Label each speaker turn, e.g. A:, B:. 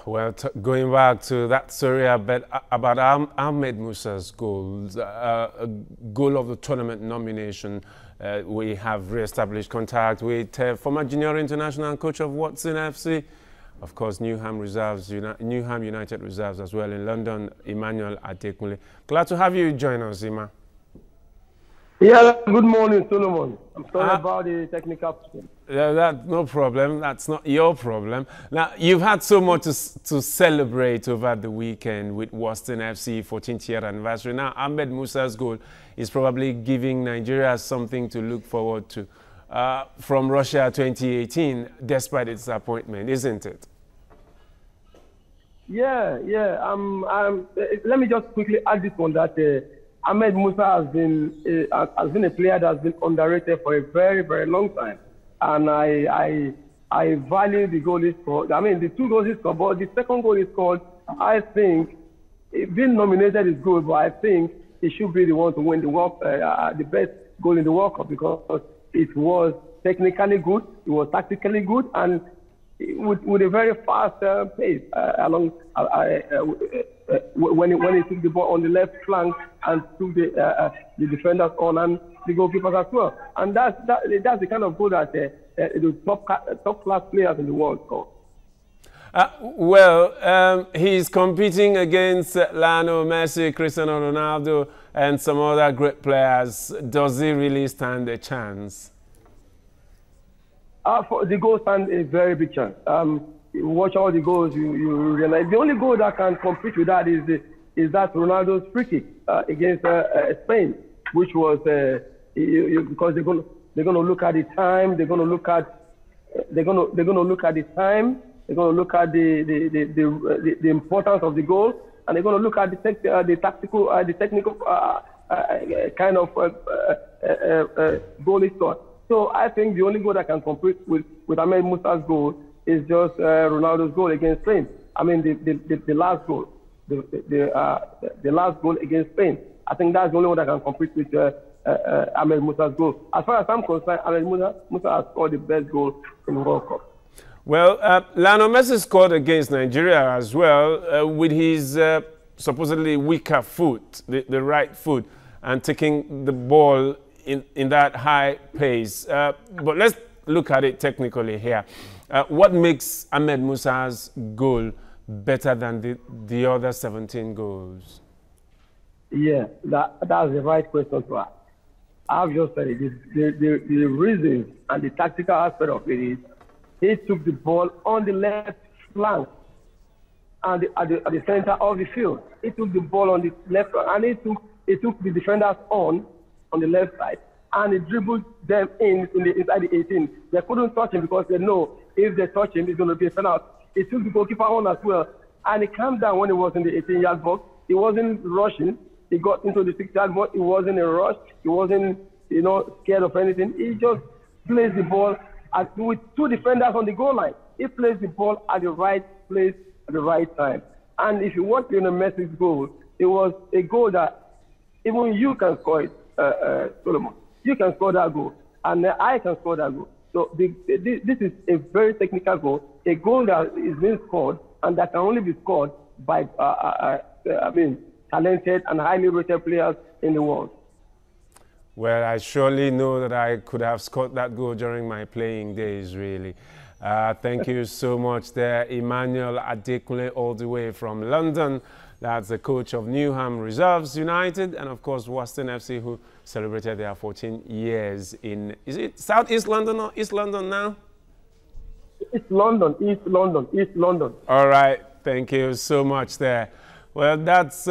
A: Well, going back to that story about Ahmed Musa's goals, a goal of the tournament nomination, we have re-established contact with former junior international coach of Watson FC, of course, Newham United Reserves as well in London, Emmanuel Adekunle. Glad to have you join us, Ima.
B: Yeah, good morning, Solomon. I'm sorry about the technical problem.
A: Yeah, no problem. That's not your problem. Now, you've had so much to celebrate over the weekend with Watson FC 14th year anniversary. Now, Ahmed Musa's goal is probably giving Nigeria something to look forward to from Russia 2018, despite its disappointment, isn't it?
B: Yeah. Let me just quickly add this one that Ahmed Musa has been a player that has been underrated for a very, very long time, and I value the goal he scored. I mean, the two goals he scored, but the second goal he scored, I think, being nominated is good, but I think he should be the one to win the best goal in the World Cup, because it was technically good, it was tactically good, and with a very fast pace when he took the ball on the left flank and took the defenders on and the goalkeepers as well. And that's the kind of goal that the top class players in the world score.
A: He's competing against Lionel Messi, Cristiano Ronaldo, and some other great players. Does he really stand a chance?
B: For the goal stand a very big chance. You watch all the goals, you realize the only goal that can compete with that is that Ronaldo's free kick against Spain, which was because they're going to look at the time, they're going to look at the importance of the goal, and they're going to look at the technical kind of goal he scored. So I think the only goal that can compete with Ahmed Musa's goal is just Ronaldo's goal against Spain. I mean, the last goal, the last goal against Spain. I think that's the only one that can compete with Ahmed Musa's goal. As far as I'm concerned, Ahmed Musa has scored the best goal in the World Cup.
A: Well, Lionel Messi scored against Nigeria as well with his supposedly weaker foot, the right foot, and taking the ball in that high pace. But let's look at it technically here. What makes Ahmed Musa's goal better than the other 17 goals?
B: Yeah, that's the right question to ask. I've just said it. The reason and the tactical aspect of it is he took the ball on the left flank and at the center of the field. He took the ball on the left flank and he took the defenders on the left side, and he dribbled them inside the 18. They couldn't touch him because they know if they touch him, it's going to be a penalty. He took the goalkeeper on as well, and he calmed down when he was in the 18-yard box. He wasn't rushing. He got into the 6-yard box. He wasn't in a rush. He wasn't, scared of anything. He just placed the ball with two defenders on the goal line. He placed the ball at the right place at the right time. And if you watch Lionel Messi's goal, it was a goal that even you can score it, Solomon. You can score that goal, and I can score that goal. So this is a very technical goal, a goal that is being scored and that can only be scored by, talented and highly rated players in the world.
A: Well, I surely know that I could have scored that goal during my playing days, really. Thank you so much there, Emmanuel Adekunle, all the way from London. That's the coach of Newham Reserves United, and of course Watson FC, who celebrated their 14 years in, is it Southeast London or East London now?
B: East London.
A: All right, thank you so much there. Well, that's